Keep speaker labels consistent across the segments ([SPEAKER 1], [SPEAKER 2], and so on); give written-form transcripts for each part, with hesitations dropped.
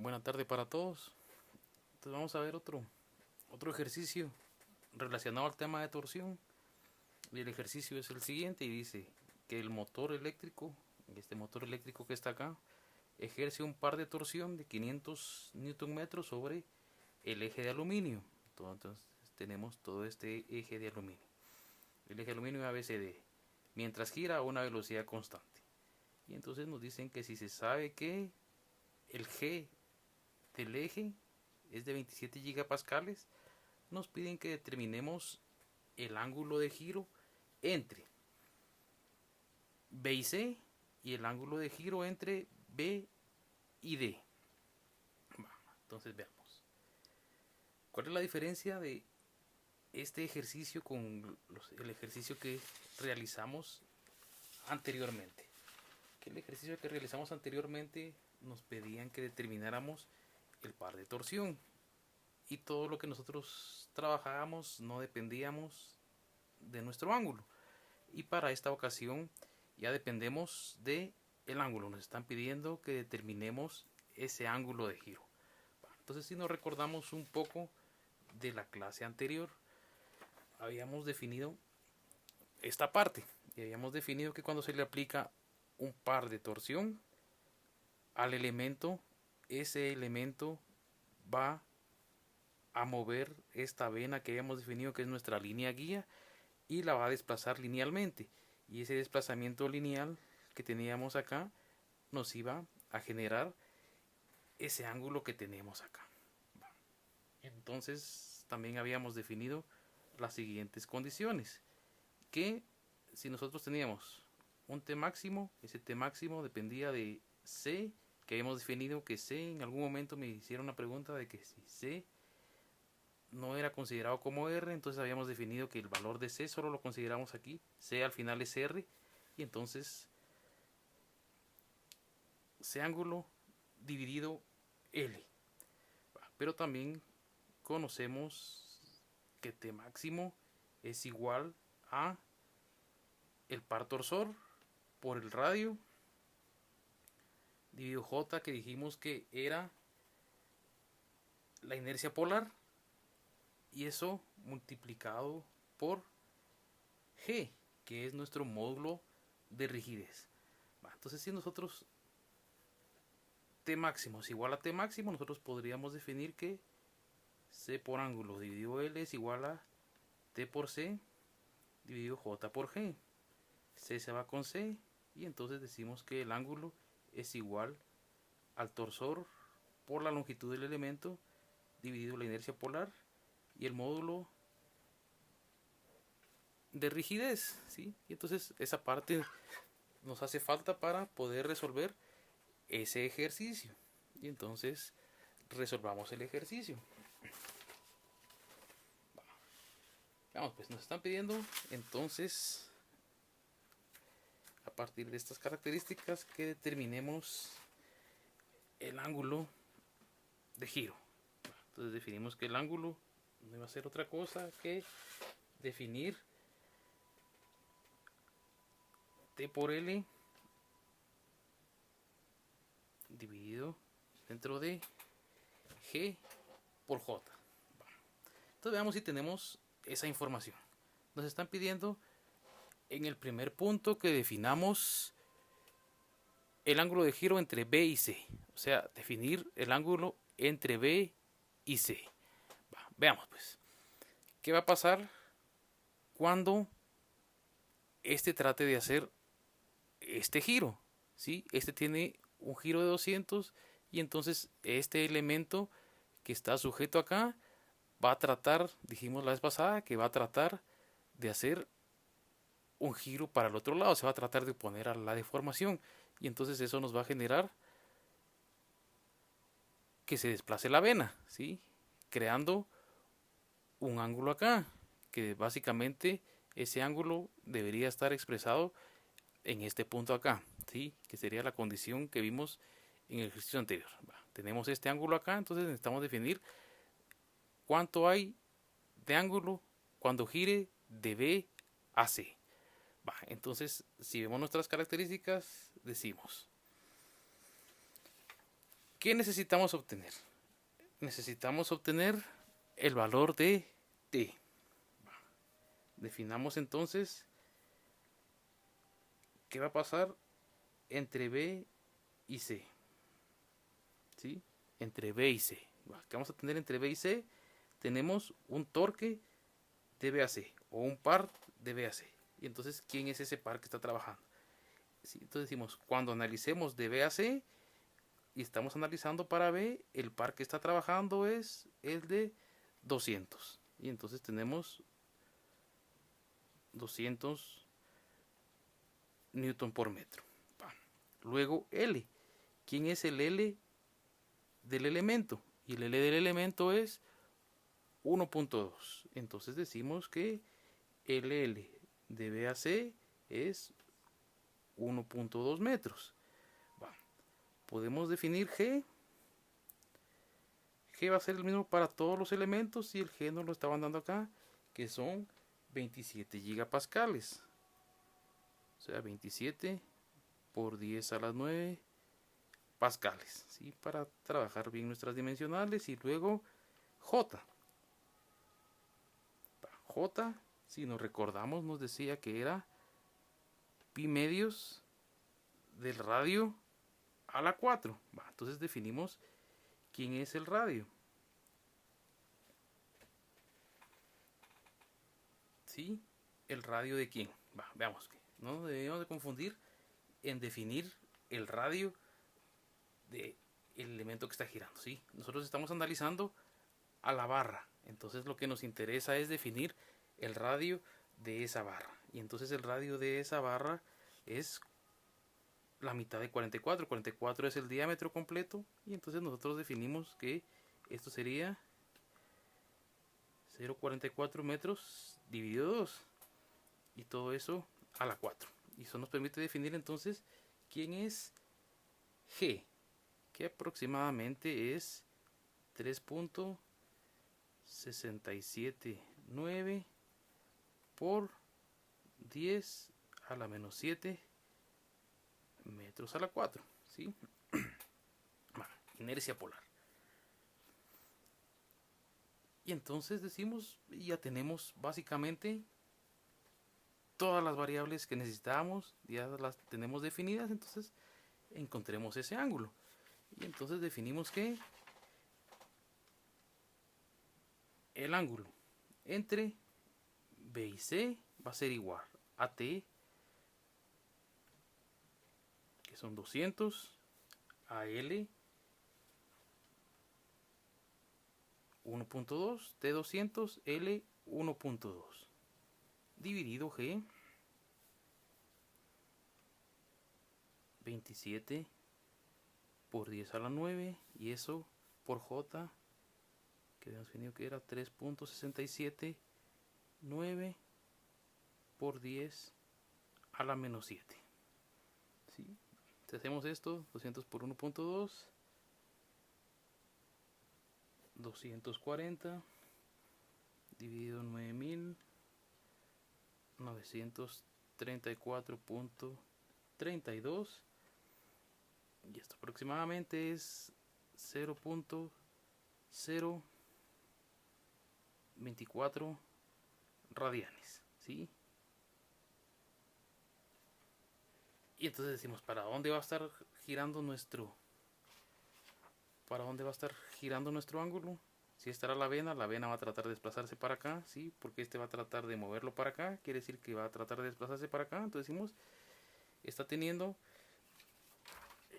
[SPEAKER 1] Buena tarde para todos. Entonces vamos a ver otro ejercicio relacionado al tema de torsión. Y el ejercicio es el siguiente y dice que el motor eléctrico, este motor eléctrico que está acá, ejerce un par de torsión de 500 Newton metros sobre el eje de aluminio. Entonces tenemos todo este eje de aluminio. El eje de aluminio ABCD, mientras gira a una velocidad constante. Y entonces nos dicen que si se sabe que el G del eje es de 27 gigapascales, nos piden que determinemos el ángulo de giro entre B y C y el ángulo de giro entre B y D. Entonces veamos. ¿Cuál es la diferencia de este ejercicio con el ejercicio que realizamos anteriormente? Que el ejercicio que realizamos anteriormente nos pedían que determináramos el par de torsión y todo lo que nosotros trabajábamos no dependíamos de nuestro ángulo, y para esta ocasión ya dependemos de el ángulo. Nos están pidiendo que determinemos ese ángulo de giro. Entonces, si nos recordamos un poco de la clase anterior, habíamos definido esta parte y habíamos definido que cuando se le aplica un par de torsión al elemento, ese elemento va a mover esta vena que habíamos definido que es nuestra línea guía y la va a desplazar linealmente, y ese desplazamiento lineal que teníamos acá nos iba a generar ese ángulo que tenemos acá. Entonces también habíamos definido las siguientes condiciones, que si nosotros teníamos un T máximo, ese T máximo dependía de C, que habíamos definido que C, en algún momento me hicieron una pregunta de que si C no era considerado como R, entonces habíamos definido que el valor de C solo lo consideramos aquí, C al final es R, y entonces C ángulo dividido L. Pero también conocemos que T máximo es igual a el par torsor por el radio dividido J, que dijimos que era la inercia polar, y eso multiplicado por G, que es nuestro módulo de rigidez. Entonces, si nosotros T máximo es igual a T máximo, nosotros podríamos definir que C por ángulo dividido L es igual a T por C dividido J por G. C se va con C y entonces decimos que el ángulo es igual al torsor por la longitud del elemento dividido la inercia polar y el módulo de rigidez, ¿sí? Y entonces esa parte nos hace falta para poder resolver ese ejercicio. Y entonces resolvamos el ejercicio. Vamos, pues nos están pidiendo entonces, a partir de estas características, que determinemos el ángulo de giro. Entonces definimos que el ángulo no va a ser otra cosa que definir T por L dividido dentro de G por J. Entonces veamos si tenemos esa información. Nos están pidiendo en el primer punto que definamos el ángulo de giro entre B y C. O sea, definir el ángulo entre B y C. Veamos pues. ¿Qué va a pasar cuando este trate de hacer este giro? ¿Sí? Este tiene un giro de 200 y entonces este elemento que está sujeto acá va a tratar, dijimos la vez pasada, que va a tratar de hacer un giro para el otro lado, se va a tratar de oponer a la deformación, y entonces eso nos va a generar que se desplace la vena, ¿sí? Creando un ángulo acá, que básicamente ese ángulo debería estar expresado en este punto acá, ¿sí? Que sería la condición que vimos en el ejercicio anterior. Tenemos este ángulo acá, entonces necesitamos definir cuánto hay de ángulo cuando gire de B a C. Entonces, si vemos nuestras características, decimos ¿Qué necesitamos obtener? Necesitamos obtener el valor de t. Definamos entonces qué va a pasar entre B y C. ¿Sí? Entre B y C. ¿Qué vamos a tener entre B y C? Tenemos un torque de B a C o un par de B a C. Y entonces, ¿quién es ese par que está trabajando? ¿Sí? Entonces decimos, cuando analicemos de B a C y estamos analizando para B, el par que está trabajando es el de 200. Y entonces tenemos 200 newton por metro. Luego L. ¿Quién es el L del elemento? Y el L del elemento es 1.2. Entonces decimos que LL de B a C es 1.2 metros. Podemos definir G. G va a ser el mismo para todos los elementos y el G nos lo estaban dando acá, que son 27 gigapascales. O sea, 27 por 10 a las 9 pascales, ¿sí? Para trabajar bien nuestras dimensionales. Y luego J. J, si nos recordamos, nos decía que era pi medios del radio a la 4. Entonces definimos quién es el radio. ¿Sí? ¿El radio de quién? Veamos. No debemos de confundir en definir el radio del elemento que está girando. ¿Sí? Nosotros estamos analizando a la barra. Entonces lo que nos interesa es definir el radio de esa barra. Y entonces el radio de esa barra es la mitad de 44. 44 es el diámetro completo. Y entonces nosotros definimos que esto sería 0,44 metros dividido 2. Y todo eso a la 4. Y eso nos permite definir entonces quién es G, que aproximadamente es 3.679 por 10 a la menos 7 metros a la 4. ¿Sí? Inercia polar. Y entonces decimos, ya tenemos básicamente todas las variables que necesitábamos, ya las tenemos definidas. Entonces encontremos ese ángulo. Y entonces definimos que el ángulo entre B y C va a ser igual a T, que son 200, a L 1.2, T 200, L 1.2, dividido G 27 por 10 a la 9, y eso por J, que habíamos definido que era 3.679 por 10 a la menos 7. ¿Sí? Si hacemos esto, 200 por 1.2, 240 dividido 9.934.32, y esto aproximadamente es 0.024 radianes. ¿Sí? Y entonces decimos, ¿para dónde va a estar girando nuestro ángulo? Si estará la vena va a tratar de desplazarse para acá, ¿sí? Porque este va a tratar de moverlo para acá, quiere decir que va a tratar de desplazarse para acá. Entonces decimos, está teniendo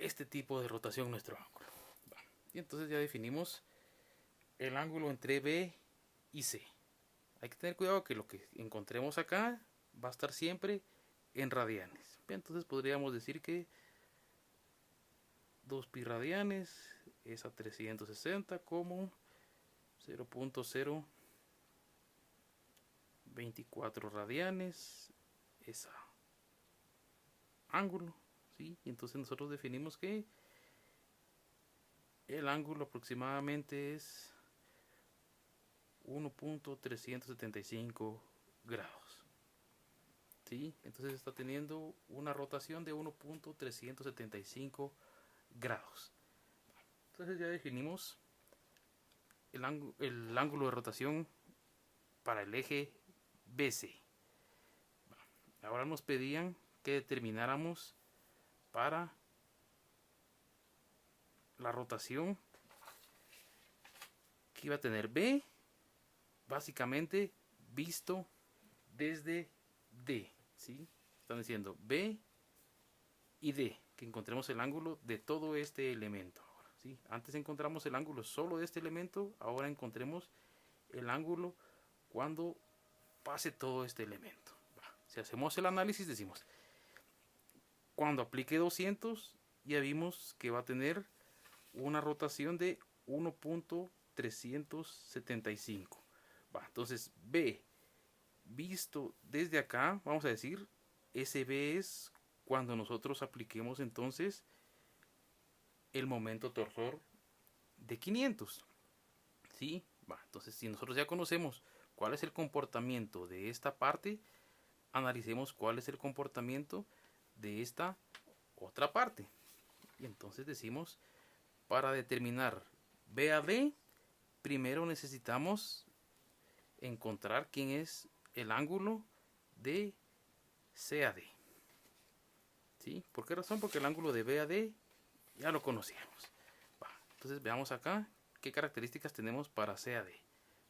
[SPEAKER 1] este tipo de rotación nuestro ángulo. Y entonces ya definimos el ángulo entre B y C. Hay que tener cuidado que lo que encontremos acá va a estar siempre en radianes. Entonces podríamos decir que 2 pi radianes es a 360 como 0.024 radianes es a ángulo. ¿Sí? Y entonces nosotros definimos que el ángulo aproximadamente es 1.375 grados. ¿Sí? Entonces está teniendo una rotación de 1.375 grados. Entonces ya definimos el ángulo de rotación para el eje BC. Ahora nos pedían que determináramos para la rotación que iba a tener B, básicamente visto desde D, ¿sí? Están diciendo B y D, que encontremos el ángulo de todo este elemento. ¿Sí? Antes encontramos el ángulo solo de este elemento, ahora encontremos el ángulo cuando pase todo este elemento. Si hacemos el análisis decimos, cuando aplique 200 ya vimos que va a tener una rotación de 1.375. Entonces B visto desde acá, vamos a decir, ese B es cuando nosotros apliquemos entonces el momento torsor de 500. ¿Sí? Entonces si nosotros ya conocemos cuál es el comportamiento de esta parte, analicemos cuál es el comportamiento de esta otra parte. Y entonces decimos, para determinar B a D, primero necesitamos encontrar quién es el ángulo de C a D. ¿Sí? ¿Por qué razón? Porque el ángulo de B a D ya lo conocíamos. Entonces veamos acá qué características tenemos para C a D.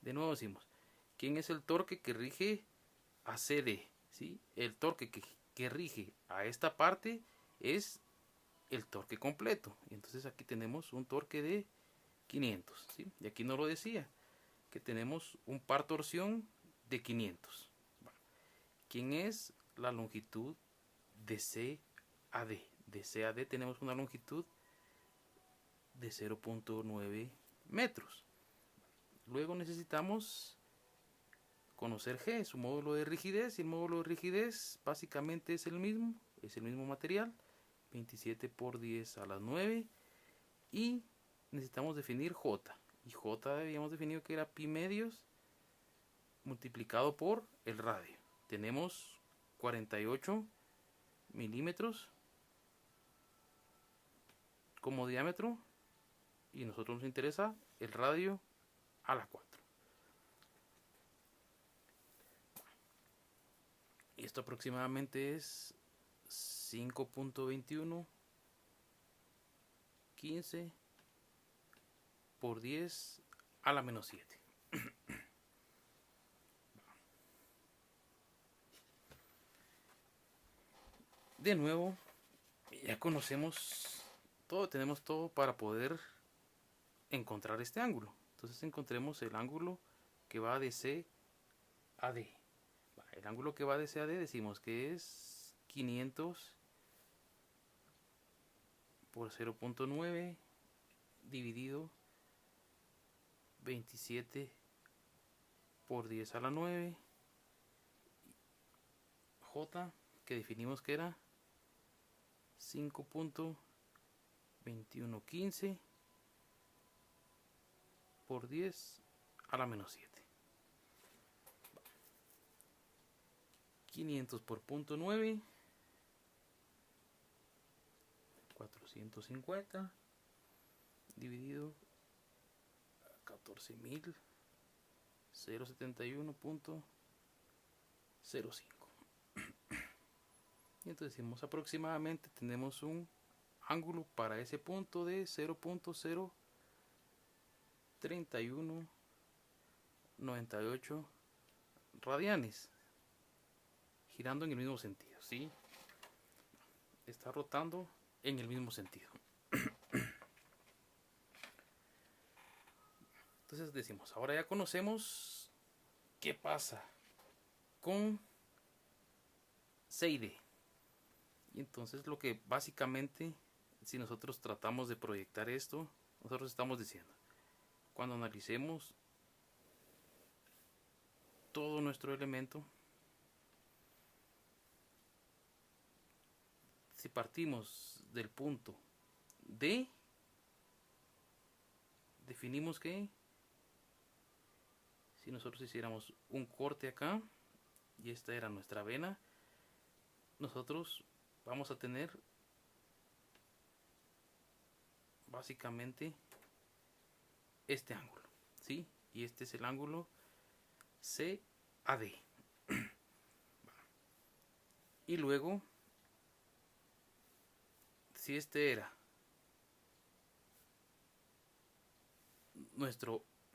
[SPEAKER 1] De nuevo decimos, ¿quién es el torque que rige a CD? ¿Sí? El torque que rige a esta parte es el torque completo. Y entonces aquí tenemos un torque de 500. ¿Sí? Y aquí no lo decía, que tenemos un par torsión de 500. ¿Quién es la longitud de C a D? De C a D tenemos una longitud de 0.9 metros. Luego necesitamos conocer G, su módulo de rigidez, y el módulo de rigidez básicamente es el mismo material, 27 por 10 a las 9, y necesitamos definir J, y J habíamos definido que era pi medios multiplicado por el radio. Tenemos 48 milímetros como diámetro, y a nosotros nos interesa el radio a la 4. Esto aproximadamente es 5.21 15 por 10 a la menos 7. De nuevo, ya conocemos todo, tenemos todo para poder encontrar este ángulo. Entonces encontremos el ángulo que va de C a D. El ángulo que va de C a D decimos que es 500 por 0.9 dividido 27 por 10 a la 9. J, que definimos que era 5.2115 por 10 a la menos 7. 500 por punto 9, 450 dividido 14.071.05. Y entonces decimos aproximadamente tenemos un ángulo para ese punto de 0.03198 radianes, girando en el mismo sentido, ¿sí? Está rotando en el mismo sentido. Entonces decimos, ahora ya conocemos qué pasa con C y D. Y entonces lo que básicamente, si nosotros tratamos de proyectar esto, nosotros estamos diciendo, cuando analicemos todo nuestro elemento, si partimos del punto D, definimos que si nosotros hiciéramos un corte acá y esta era nuestra vena, nosotros vamos a tener básicamente este ángulo, ¿sí? Y este es el ángulo CAD. Y luego, si este era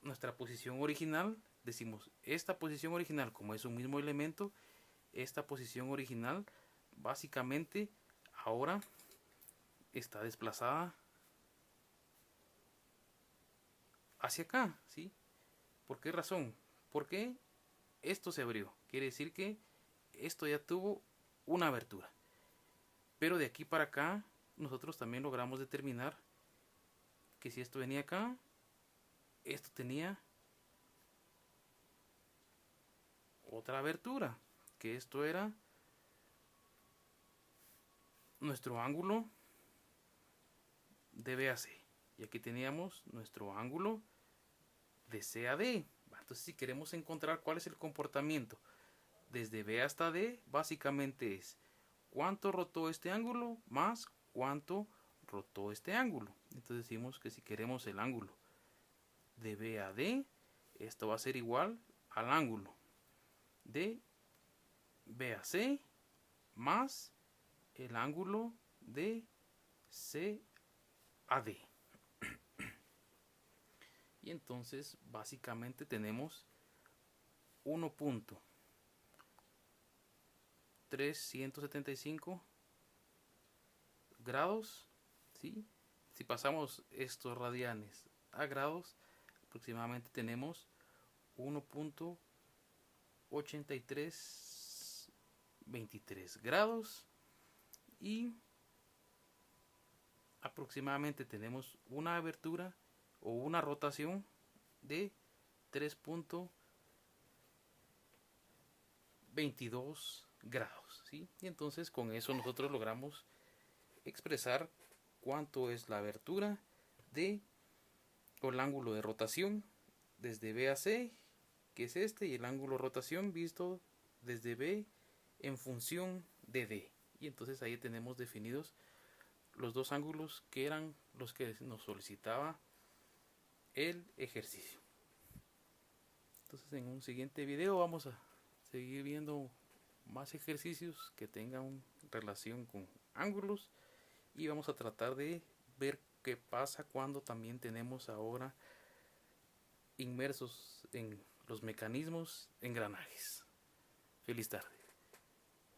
[SPEAKER 1] nuestra posición original, decimos esta posición original, como es un mismo elemento, esta posición original básicamente ahora está desplazada hacia acá, ¿sí? ¿Por qué razón? Porque esto se abrió. Quiere decir que esto ya tuvo una abertura. Pero de aquí para acá, nosotros también logramos determinar que si esto venía acá, esto tenía otra abertura. Que esto era nuestro ángulo de BAC. Y aquí teníamos nuestro ángulo de CAD. Entonces, si queremos encontrar cuál es el comportamiento desde B hasta D, básicamente es cuánto rotó este ángulo más cuánto rotó este ángulo. Entonces decimos que si queremos el ángulo de B a D, esto va a ser igual al ángulo de B a C más el ángulo de C a D. Y entonces básicamente tenemos 1.375 grados, ¿sí? Si pasamos estos radianes a grados, aproximadamente tenemos 1.8323 grados y aproximadamente tenemos una abertura o una rotación de 3.22 grados, ¿sí? Y entonces con eso nosotros logramos expresar cuánto es la abertura de o el ángulo de rotación desde B a C, que es este, y el ángulo de rotación visto desde B en función de D. Y entonces ahí tenemos definidos los dos ángulos que eran los que nos solicitaba el ejercicio. Entonces en un siguiente video vamos a seguir viendo más ejercicios que tengan relación con ángulos y vamos a tratar de ver qué pasa cuando también tenemos ahora inmersos en los mecanismos engranajes. Feliz tarde.